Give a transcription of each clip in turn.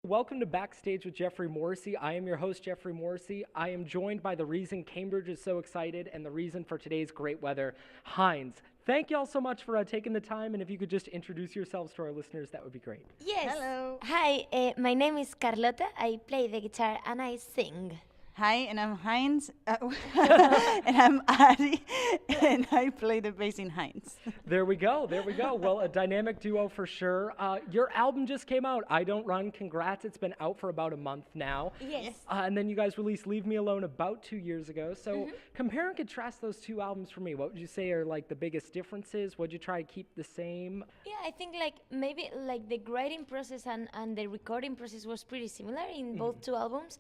Welcome to Backstage with Geoffrey Morrissey. I am your host, Geoffrey Morrissey. I am joined by the reason Cambridge is so excited and the reason for today's great weather, Hinds. Thank you all so much for taking the time, and if you could just introduce yourselves to our listeners, that would be great. Yes. Hello. Hi, my name is Carlotta. I play the guitar and I sing. Hi, and I'm Hinds, and I'm Ari, and I play the bass in Hinds. There we go. Well, a dynamic duo for sure. Your album just came out, I Don't Run. Congrats. It's been out for about a month now. Yes. And then you guys released Leave Me Alone about 2 years ago. So compare and contrast those two albums for me. What would you say are like the biggest differences? What'd you try to keep the same? Yeah, I think maybe the writing process and the recording process was pretty similar in both two albums.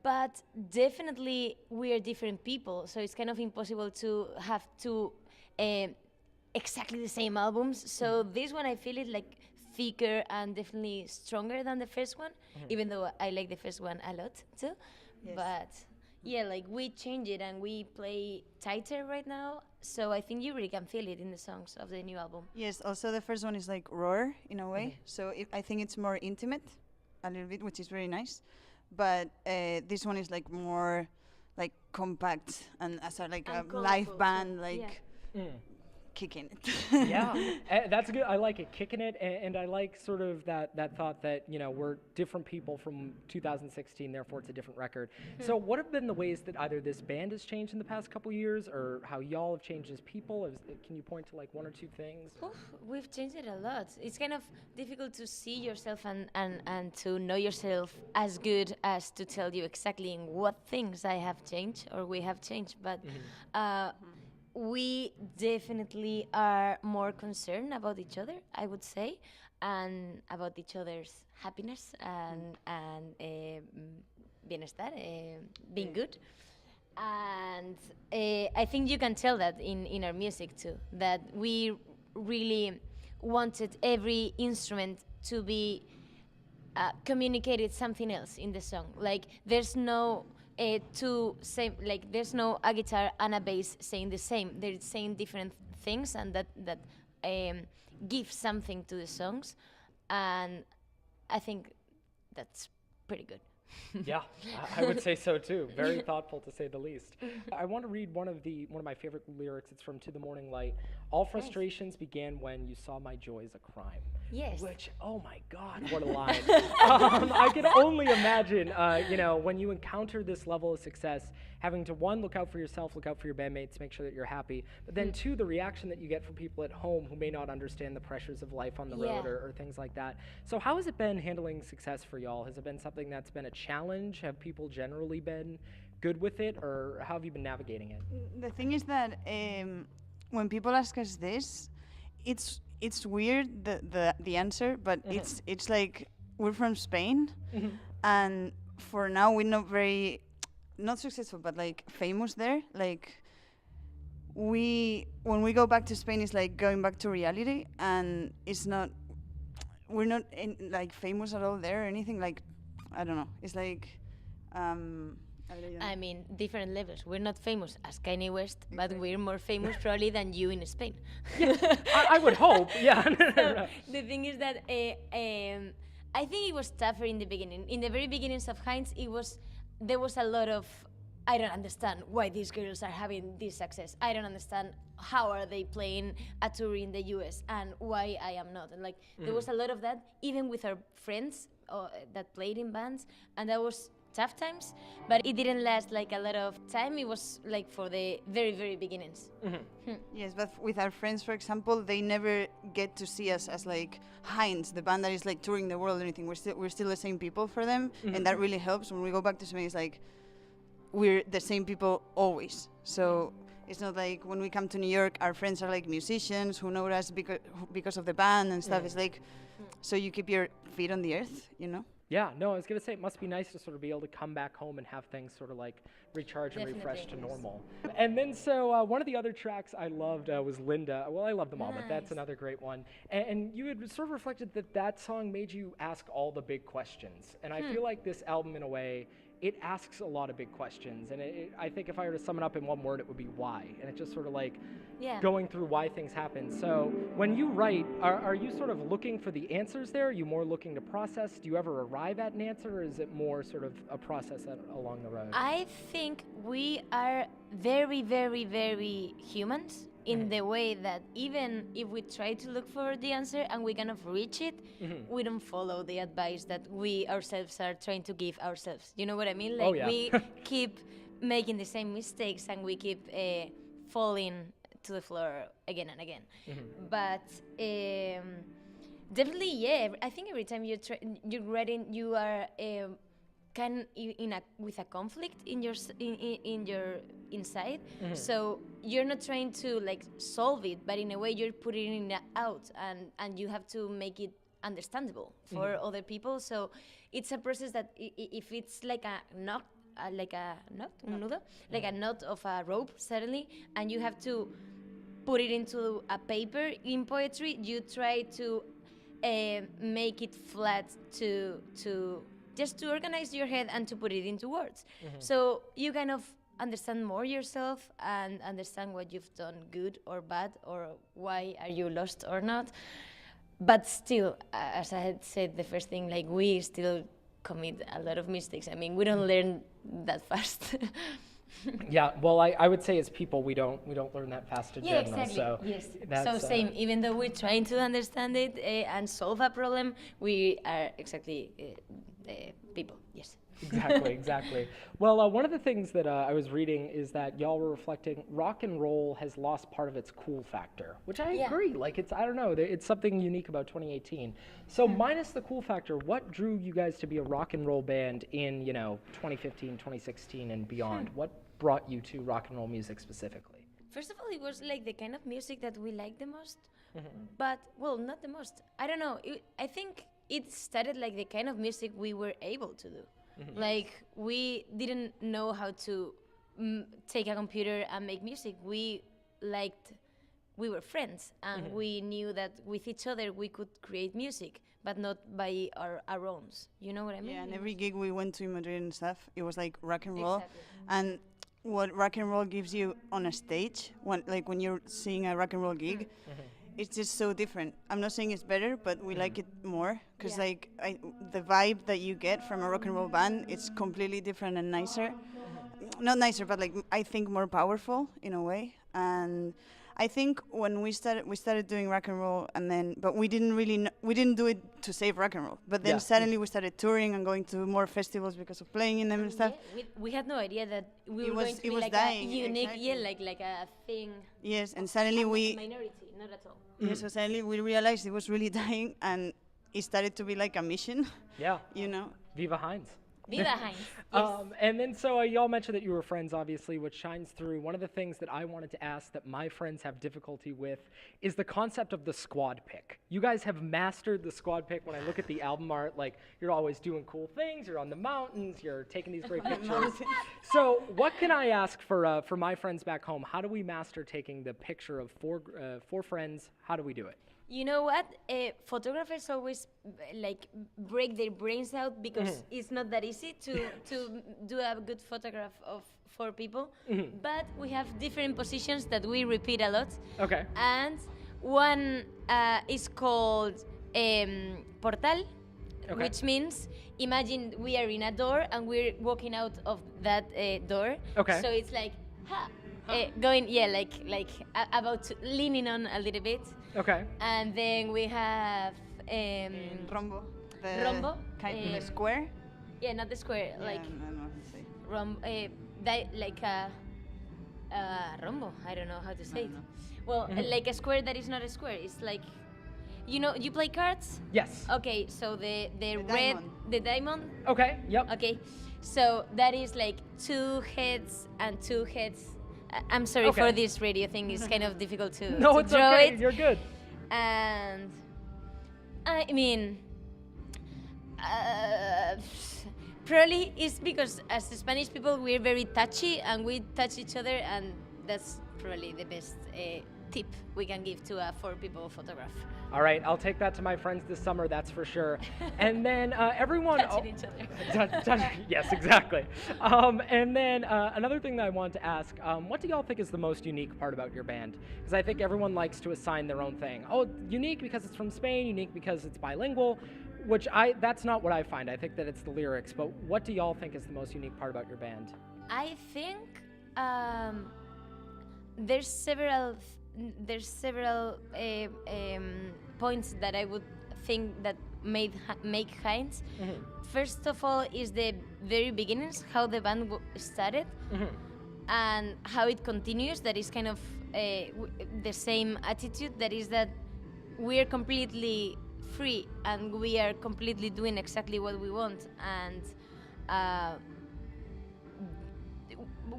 But definitely we are different people, so it's kind of impossible to have two exactly the same albums. So this one I feel it like thicker and definitely stronger than the first one, even though I like the first one a lot too. Yes. But yeah, like we change it and we play tighter right now. So I think you really can feel it in the songs of the new album. Yes, also the first one is like raw in a way, so I think it's more intimate, a little bit, which is very nice. But this one is like more like compact and as a like And a live colorful band, too. like Yeah. kicking it. Yeah, that's good. I like it, kicking it, and I like sort of that thought that, you know, we're different people from 2016, therefore it's a different record. So what have been the ways that either this band has changed in the past couple years, or how y'all have changed as people? Can you point to like one or two things? Oof, we've changed it a lot. It's kind of difficult to see yourself and to know yourself as good as to tell you exactly in what things I have changed or we have changed. But we definitely are more concerned about each other, I would say, and about each other's happiness and bienestar, being good. And I think you can tell that in our music too, that we really wanted every instrument to be communicated something else in the song. Like there's no there's no a guitar and a bass saying the same. They're saying different things, and that gives something to the songs, and I think that's pretty good. Yeah, I would say so too. Very thoughtful, to say the least. I want to read one of my favorite lyrics. It's from To the Morning Light. All frustrations began when you saw my joy as a crime. Yes. Which, oh my God, what a line. I can only imagine, when you encounter this level of success, having to, one, look out for yourself, look out for your bandmates, make sure that you're happy, but then two, the reaction that you get from people at home who may not understand the pressures of life on the road or things like that. So how has it been handling success for y'all? Has it been something that's been a challenge? Have people generally been good with it, or how have you been navigating it? The thing is that when people ask us this, it's weird the answer, but it's like we're from Spain, and for now we're not successful, but like famous there. Like when we go back to Spain, it's like going back to reality, and we're not like famous at all there or anything. Like I don't know. It's like. I mean, different levels. We're not famous as Kanye West, but we're more famous probably than you in Spain. I would hope, yeah. So the thing is that I think it was tougher in the beginning. In the very beginnings of Hinds, there was a lot of, I don't understand why these girls are having this success. I don't understand how are they playing a tour in the US and why I am not. And like there was a lot of that, even with our friends that played in bands, and that was tough times, but it didn't last like a lot of time. It was like for the very, very beginnings. Yes, but with our friends, for example, they never get to see us as like Hinds, the band that is like touring the world or anything. We're still the same people for them, and that really helps. When we go back to Spain, it's like we're the same people always. So it's not like when we come to New York, our friends are like musicians who know us because of the band and stuff. It's like, so you keep your feet on the earth, you know? Yeah, no, I was going to say it must be nice to sort of be able to come back home and have things sort of like recharge and refresh to normal. And then so one of the other tracks I loved was Linda. Well, I love them all, but that's another great one. And you had sort of reflected that song made you ask all the big questions. And I feel like this album in a way it asks a lot of big questions. And I think if I were to sum it up in one word, it would be why. And it's just sort of like going through why things happen. So when you write, are you sort of looking for the answers there? Are you more looking to process? Do you ever arrive at an answer, or is it more sort of a process along the road? I think we are very, very, very humans in the way that even if we try to look for the answer and we kind of reach it, we don't follow the advice that we ourselves are trying to give ourselves. You know what I mean? Like we keep making the same mistakes and we keep falling to the floor again and again. But definitely, yeah. I think every time you're writing, you are with a conflict in your inside. So you're not trying to like solve it, but in a way you're putting it out, and you have to make it understandable for other people. So it's a process that if it's like a knot, un nudo, like a knot of a rope suddenly, and you have to put it into a paper in poetry, you try to make it flat to just to organize your head and to put it into words. So you kind of understand more yourself and understand what you've done good or bad, or why are you lost or not. But still, as I had said, the first thing, like we still commit a lot of mistakes. I mean, we don't learn that fast. Yeah, well, I would say as people, we don't learn that fast in general. Exactly. So yes. that's, so same. Even though we're trying to understand it and solve a problem, we are exactly people. Yes. Exactly. Well, one of the things that I was reading is that y'all were reflecting rock and roll has lost part of its cool factor, which I agree. Like I don't know, it's something unique about 2018. So minus the cool factor, what drew you guys to be a rock and roll band in 2015, 2016, and beyond? What brought you to rock and roll music specifically? First of all, it was like the kind of music that we like the most, but well, not the most. I don't know. I think it started like the kind of music we were able to do. Like we didn't know how to take a computer and make music. We were friends, and we knew that with each other we could create music, but not by our own. You know what I mean? Yeah, and every gig we went to in Madrid and stuff, it was like rock and roll. Exactly. And what rock and roll gives you on a stage, when you're seeing a rock and roll gig, it's just so different. I'm not saying it's better, but we like it more because the vibe that you get from a rock and roll band, it's completely different and nicer. Not nicer, but I think more powerful in a way. And I think when we started doing rock and roll, but we didn't do it to save rock and roll. But then suddenly we started touring and going to more festivals because of playing in them and stuff. Yeah, we had no idea that we were going to be like dying, a unique, exactly. like a thing. Yes, and suddenly minority, not at all. Yeah, so suddenly we realized it was really dying, and it started to be like a mission. Yeah. Viva Viva Hinds. Hinds. Yes. And then so y'all mentioned that you were friends, obviously, which shines through. One of the things that I wanted to ask that my friends have difficulty with is the concept of the squad pick. You guys have mastered the squad pick. When I look at the album art, like you're always doing cool things. You're on the mountains. You're taking these great pictures. So what can I ask for my friends back home? How do we master taking the picture of four friends? How do we do it? You know what? Photographers always break their brains out because it's not that easy to do a good photograph of four people. But we have different positions that we repeat a lot. Okay. And one is called portal, which means imagine we are in a door and we're walking out of that door. Okay. So it's like going, about to leaning on a little bit. Okay. And then we have Rombo. Rombo. Kind of square. Yeah, not the square. I don't know how to say. Like a rombo. I don't know how to say it. Well, like a square that is not a square. It's like, you play cards? Yes. Okay, so the red, diamond. the diamond. Okay. Yep. Okay, so that is like two heads and two heads. I'm sorry for this radio thing. It's kind of difficult to No, it's draw okay. it. You're good. And I mean, probably it's because as Spanish people we're very touchy and we touch each other, and that's probably the best tip we can give to a 4 people photograph. All right, I'll take that to my friends this summer, that's for sure. And then everyone... Touching each other. Yes, exactly. And then another thing that I want to ask, what do y'all think is the most unique part about your band? Because I think everyone likes to assign their own thing. Oh, unique because it's from Spain, unique because it's bilingual, that's not what I find. I think that it's the lyrics, but what do y'all think is the most unique part about your band? I think there's several points that I would think that make Hinds. First of all is the very beginnings, how the band started, and how it continues. That is kind of the same attitude. That is that we are completely free and we are completely doing exactly what we want, and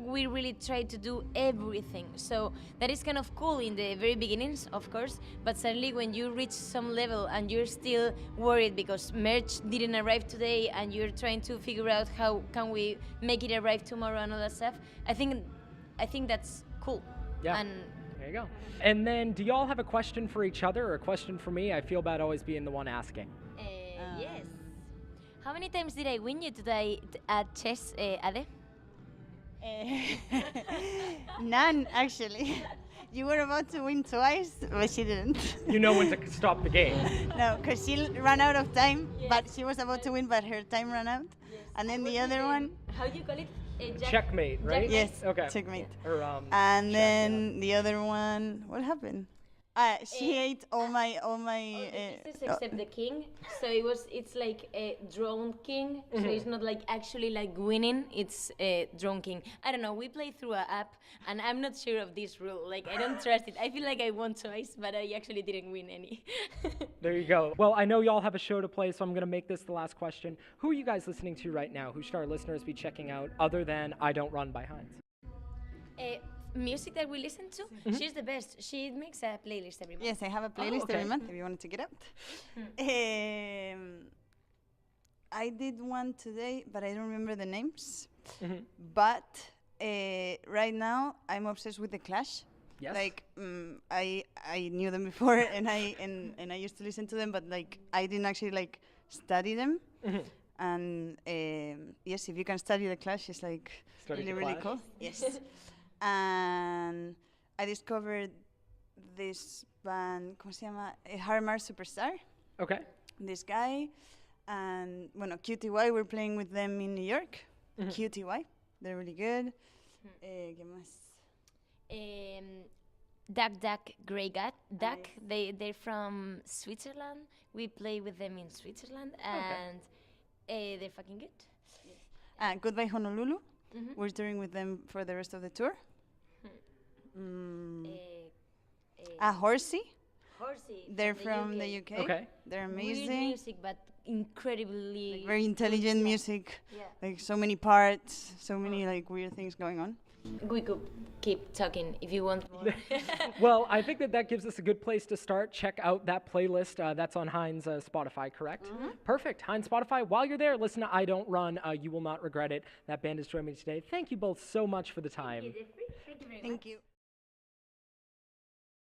we really try to do everything. So that is kind of cool in the very beginnings, of course, but suddenly when you reach some level and you're still worried because merch didn't arrive today and you're trying to figure out how can we make it arrive tomorrow and all that stuff, I think that's cool. Yeah. And there you go. And then do y'all have a question for each other or a question for me? I feel bad always being the one asking. Yes. How many times did I win you today at chess, Ade? None, actually. You were about to win twice, but she didn't. You know when to stop the game. No, because she ran out of time, but she was about to win, but her time ran out. Yes. And then the other one... How do you call it? Checkmate, right? Yes, Okay. checkmate. Or, And check, then the other one... What happened? She ate all my... Pieces except the king, so it's like a drone king, so it's not like actually like winning, it's a drone king. I don't know, we play through an app and I'm not sure of this rule, like I don't trust it. I feel like I won twice, but I actually didn't win any. There you go. Well, I know y'all have a show to play, so I'm going to make this the last question. Who are you guys listening to right now? Who should our listeners be checking out other than I Don't Run by Hinds? Music that we listen to, she's the best. She makes a playlist every month. Yes, I have a playlist okay. every month if you want to check it out. I did one today, but I don't remember the names. But right now, I'm obsessed with The Clash. Yes. Like I knew them before, and I used to listen to them, but like I didn't actually like study them. And yes, if you can study The Clash, it's like really cool. Yes. And I discovered this band, ¿cómo se llama? Harmar Superstar. Okay. This guy, and bueno, QTY, we're playing with them in New York. QTY, they're really good. ¿Qué más? Duck, Grey Duck. They're from Switzerland. We play with them in Switzerland, and they're fucking good. Goodbye Honolulu. We're touring with them for the rest of the tour. Horsey. They're from the UK. Okay. They're amazing. Weird music, but incredibly Like very intelligent music. Yeah. Like so many parts, so many like weird things going on. We could keep talking if you want more. Well, I think that gives us a good place to start. Check out that playlist. That's on Hinds Spotify, correct? Perfect. Hinds Spotify. While you're there, listen to I Don't Run. You will not regret it. That band has joined me today. Thank you both so much for the time. Thank you, Geoffrey. Thank you very much. Thank you.